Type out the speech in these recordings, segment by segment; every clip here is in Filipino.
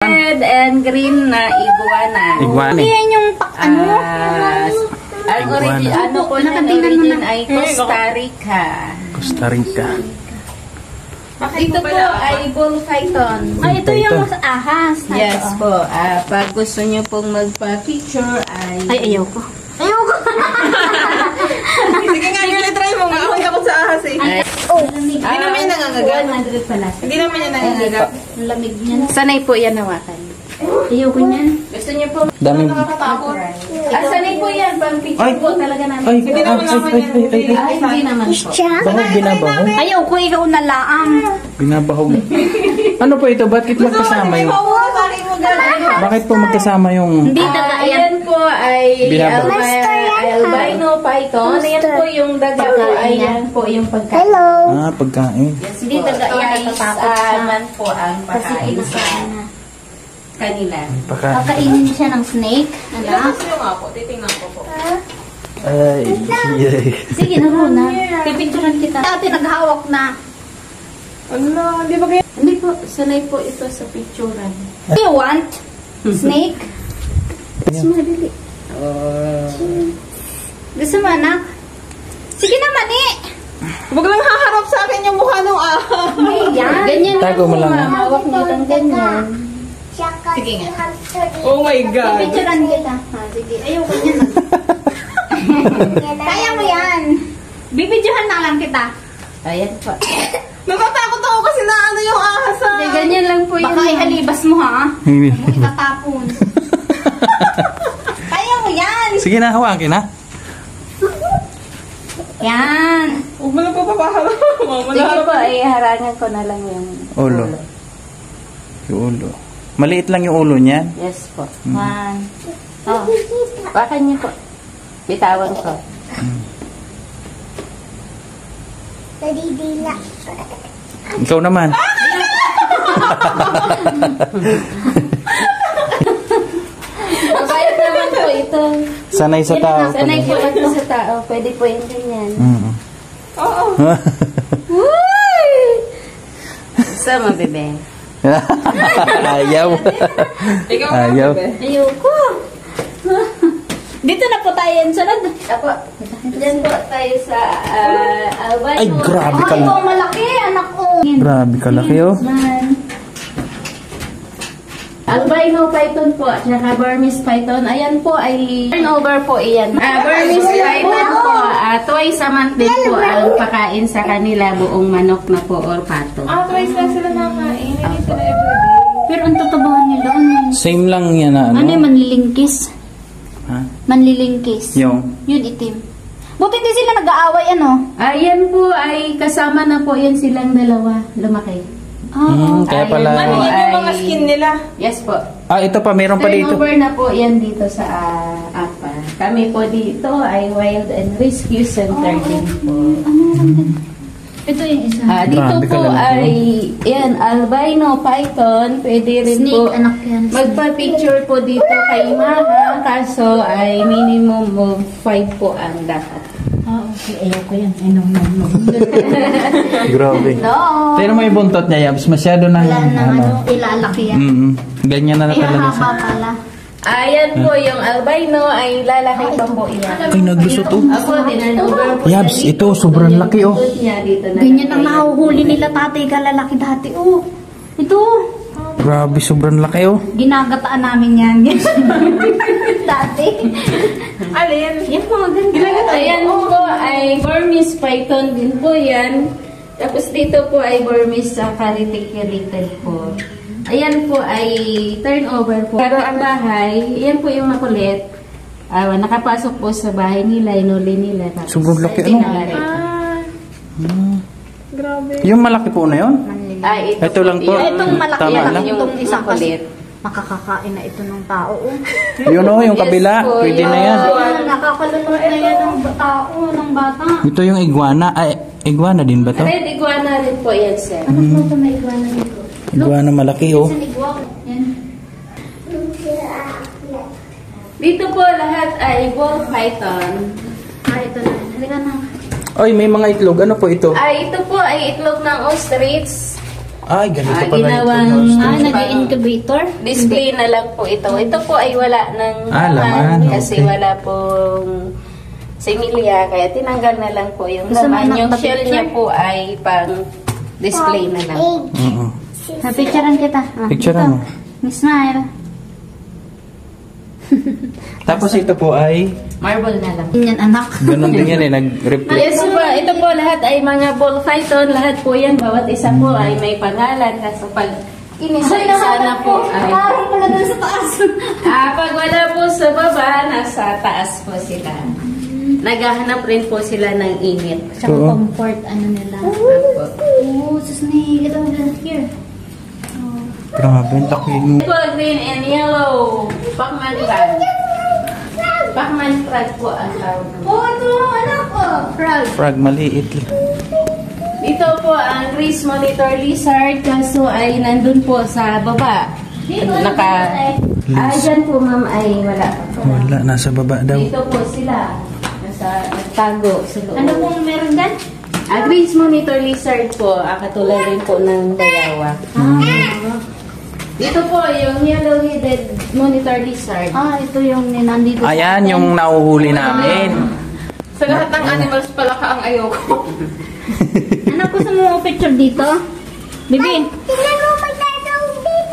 red and green na iguana. Iguana. Hindi yan yung ano? Ang ano po na origin ay Costa Rica. Costa Rica. Dito po ay bull python. Ay, ito yung ahas. Yes po. Pag gusto nyo pong magpa-picture ay... Ay, ayaw ko. Ayaw ko. Sige nga, try mo nga. Ako sa ahas eh. Hindi naman yan nangangagat. 100 pala. Hindi naman yan nangangagat. Ang lamig niyan. Sanay po yan hawakan. Ayaw ko niyan. Gusto nyo po Daming... sanay po yan. Pang-picture po talaga namin. Ay, Hindi naman naman yan. Hindi naman po. Bahog, binabahog. Ayaw ko, ikaw na laang. Binabahog. Ano po ito? Bakit magkasama yung... Bakit po magkasama yung... Hindi daga yan. Ayan po ay Binabahog. albino python. Ayan po yung daga po. Ayan po yung pagkain. Ah, pagkain. Hindi daga yan. Natatakot siya. Man po ang Kasi pagkain sa kinakain na. kanila. Pagkain. Kakainin siya ng snake. Anak. Gusto nyo nga po. Titingnan ko po. Ay, yay. Sige na muna. Pipinturan kita. Dati naghawak na. Ano, di ba kayo? Hindi po, sanay po ito sa picturean. Do you want snake? Gusto mo dili. Gusto mo anak? Sige naman eh. Huwag lang haharap sa akin yung mukha ng ahas. Yan. Ganyan Tago mo lang. Mawak mo lang ganyan. Sige nga. Oh my God. Pipinturan kita. Ha, sige. Ayaw ko niyan. Kaya mo yan. Bibidyohan na lang kita. Ayan po. Natatakot ako kasi na ano yung ahas ah. Hindi, ganyan lang po yun. Baka ihalibas mo ha. Huwag mo itatapon. Kaya mo yan. Sige na, hawakin ha. Yan. Huwag mo lang po papaharap. Sige po, ay harangan ko na lang yung Ulo. Yung ulo. Maliit lang yung ulo niyan. Yes po. One. Oh. Bakan niyo po. Bitawan ko. Ikaw naman. Mabait naman po ito. Sanay sa tao. Sanay po ito sa tao. Pwede po yung ganyan. Mm. Oo. Uy! Sama, bebe. Ayaw. Ikaw Ayaw. nga, bebe. Ayoko. Dito na po tayo yung sunod. Apo, dyan po tayo sa albino. Ay, grabe ka Ay, ito lang. ang malaki, anak ko. Grabe ka laki oh. Albino python po, at saka Burmese python. Ayan po ay turnover po iyan. Burmese python po, twice a month din po ang pakain sa kanila, buong manok na po or pato. Twice lang sila nakain. Hindi sila everyday. Pero ang tatabahan nila, ano? Same lang yan na Ano yung ano. manlilingkis? Ha? Manlilingkis. Yung. Yun, itim. Buti hindi sila nag-aaway, ano? Ayan po ay kasama na po yan silang dalawa, lumaki. Kaya pala. Ayun. Ano yun yung mga skin nila? Yes po. Ah, ito pa, meron pa dito. Turnover na po yan dito sa APA. Kami po dito ay Wild and Rescue Center din po. Ito yung isa. Dito Grabe ka po lang, ay yan, albino python. Pwede rin Snake, po anak yan. magpa-picture po dito kay Mama. Kaso ay minimum of 5 po ang dapat. Okay. Ayaw ko yan. Ay, no. Grabe. No. Tignan mo yung buntot niya, Yabs. Masyado na. Wala nang ano, ilalaki yan. Ganyan na Ay, talaga siya. haba pala. Ayan po, yung albino ay lalaki pa po yan. Ay, naglusot oh. Ako, dinanover po. Yabs, ito, sobrang laki oh. Dito na Ganyan ang nahuhuli nila tatay kalalaki dati. Oh, ito. Grabe, sobrang laki oh. Ginagataan namin yan. Dati. Alin? Yan mga ganda. Ayan po ay Burmese python din po yan. Tapos dito po ay Burmese karitik-kiritil po. Ayan po ay turnover po. Pero ang bahay, yan po yung makulit. Nakapasok po sa bahay nila, inuli nila. Tapos, Sobrang laki, ano? tinangari. Grabe. Yung malaki po na yun? Ito lang po. Itong malaki Tama lang. lang. Itong isang makulit. Makakakain na ito ng tao. Oh. Yun oh, yung Yes kabila. po, Pwede yun. na yan. Nakakalunod na yan ng tao, ng bata. Ito yung iguana. Ay, iguana din ba to? Red iguana rin po yan, sir. Ano po ito na iguana dito? Iguana malaki oh. Sa iguana. Yan. Dito po lahat ay ball python. Ito na. Halika na. Ay, may mga itlog. Ano po ito? Ito po ay itlog ng ostrich. Ay, ganito pala ginawang nag-incubator? display na lang po ito. Ito po ay wala ng laman, kasi okay. wala pong similya, kaya tinanggal na lang po yung Gusto mo laman. Yung nakapicture? shell niya po ay pang display na lang. Oo. Picturean kita. Picturean mo. Smile. Tapos ito po ay, Marble na lang. Yan anak. ganun din yan nag-reflect. Yes po, ito po lahat ay mga ball python. Lahat po yan, bawat isa po ay may pangalan. Kaso pag inisa-isa na po ay... Parang pala doon sa taas. Pag wala po sa baba, nasa taas po sila. Naghahanap rin po sila ng init. Tsaka Oo. comfort, ano nila. Opo. Oh, snake. Ito, here. Grabe, ang laki. Ito po, green and yellow. Pacman frog. Pacman frog po ang tawag. Oh, ito, anak ko. Frog. Frog, maliit. Dito po ang Grease Monitor Lizard. Kaso ay nandun po sa baba. Dyan po ma'am ay wala pa po. Wala, nasa baba daw. Dito po sila. Nagtago sa loob. Ano pong meron dyan? Grease Monitor Lizard po. Katulad rin po ng dayawa. Dito po yung yellow-headed Monitor Lizard. Ito yung nandito. Ayan, yung nauhuli namin. Sa lahat ng animals pala ka ang ayoko. Anak, gusto mo picture dito? Bibi.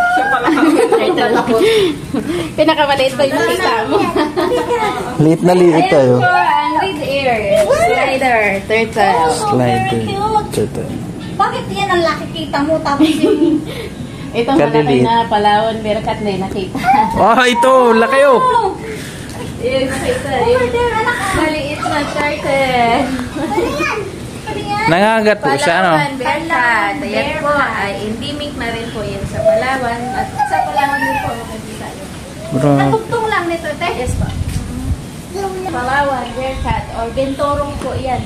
Siya pala ka ang ayoko. Pinakamaliit pa yung kita mo. Liit na liit Ayan tayo. po ang red ear, slider, turtle. Slider. Turtle. Bakit yan ang laki kita mo tapos yung... Ito malaki Kadiliit. na Palawan Bearcat na nakita. Ito, laki oh. Yung maliit na turtle. Nangagat po siya, no? Palawan Bearcat. Ayan po ay endemic na rin po yan sa Palawan. At sa Palawan din po makikita yun. Bro. Natugtong lang nito, te. Yes po. Palawan Bearcat or Bentorong po yan.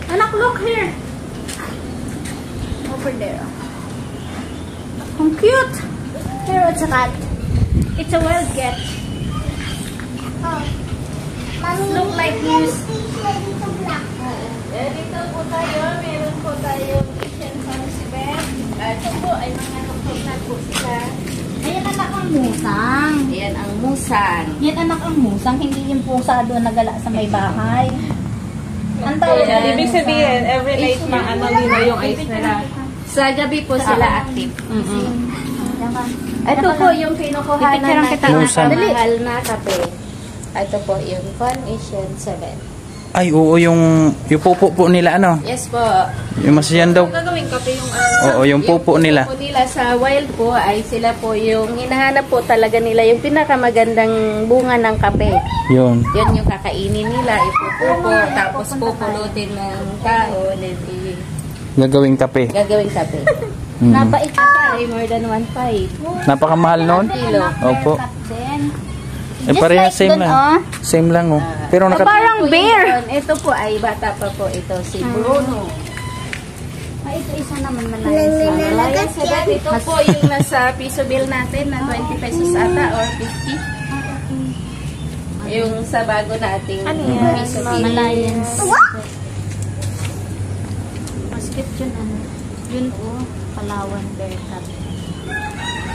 Anak, look here. Over there. Ang cute. Here, it's a cat. It's a wild cat. Look like this. Dito po tayo, meron po tayong Asian Fansibet. Ito po ay mga nukog na po sila. Ayan anak ang musang. Ayan ang musang. Yan anak ang musang, hindi yung pusa doon nagala sa may bahay. Ang tawag Ayan. Ibig sabihin, every night nila yung eyes nila. Sa gabi po sila active. Ito po yung kinukuhanan Pipicturean natin kita. na Musang. kamahal na kape. Ito po yung Con Asian 7. Ay, oo, yung pupo po nila, ano? Yes po. Yung masyan daw. Gagawin kape yung Oo, yung pupo nila. Yung pupo nila sa wild po ay sila po yung hinahanap po talaga nila yung pinakamagandang bunga ng kape. Yun. Yun yung kakainin nila, ipupupo, tapos pupulutin ng tao, then Gagawing kape. gagawing kape. Mm. Napait pa ay more than 1.5 Napakamahal nun? kilo. Opo. Then, Eh, pareha same dun, lang. Same lang, oh. Pero parang Po bear. yun. Ito po ay bata pa po ito, si Bruno. Ay, ito isa naman malayan sa Malayan sa dati. Ito po yung nasa piso bill natin na 20 pesos ata or 50. Yung sa bago nating piso bill. Malayans. Basket yun, ano? Yun po, Palawan Bearcat.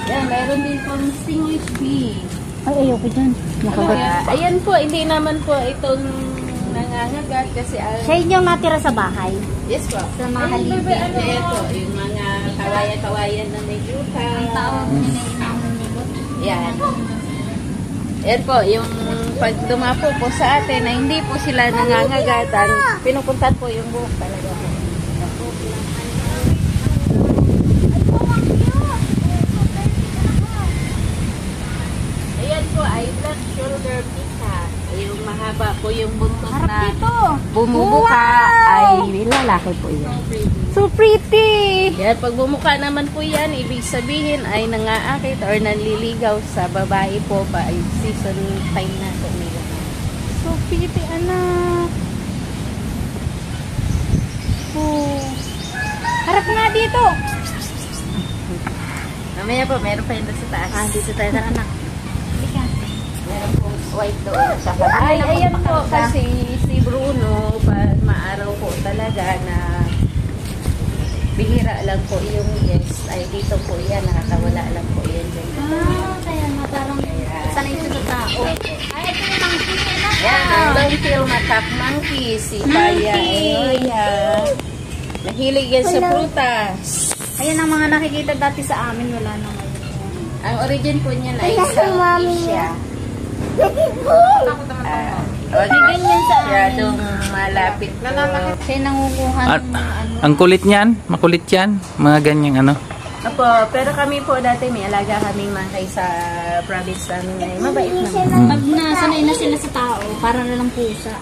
Yan, meron din pong English bee. Ay, ayoko dyan. Ayan po, hindi naman po itong nangangagat kasi Siya yung natira sa bahay. yes po. Sa mga haligi. Ito, yung mga kawayan-kawayan na may yuta. Yan. Yan po, yung pag dumapo po sa atin na hindi po sila nangangagatan, pinupuntan po yung buhok talaga po. Ayan po ay black shoulder peacock. Yung mahaba po yung buntot na bumubuka ay lalaki po yan. So pretty! Yan, pag bumuka naman po yan, ibig sabihin ay nangaakit or nanliligaw sa babae po pa ay season time na po nila. So pretty, anak. Oh. Harap nga dito. Mamaya po, meron pa yun doon sa taas. Dito tayo na anak. Meron po white doon sa ay, ayan po kasi si Bruno, pag maaraw po talaga na bihira lang po yung yes. Ay, dito po yan, nakakawala lang po yan. Kaya nga parang sanay siya sa tao. Ay, ito yung monkey. Yan, don't feel matak monkey. Si Paya. Ayan. Nahilig yan sa prutas. Ayan ang mga nakikita dati sa amin. Wala na ngayon. Ang origin po niyan ay sa Asia. Masyadong malapit po. Siya nangunguha At, ng ano. ang kulit niyan, makulit yan, mga ganyang ano. Opo, pero kami po dati may alaga kaming monkey sa province namin ay mabait naman. Pag nasanay na sila sa tao, para na lang pusa.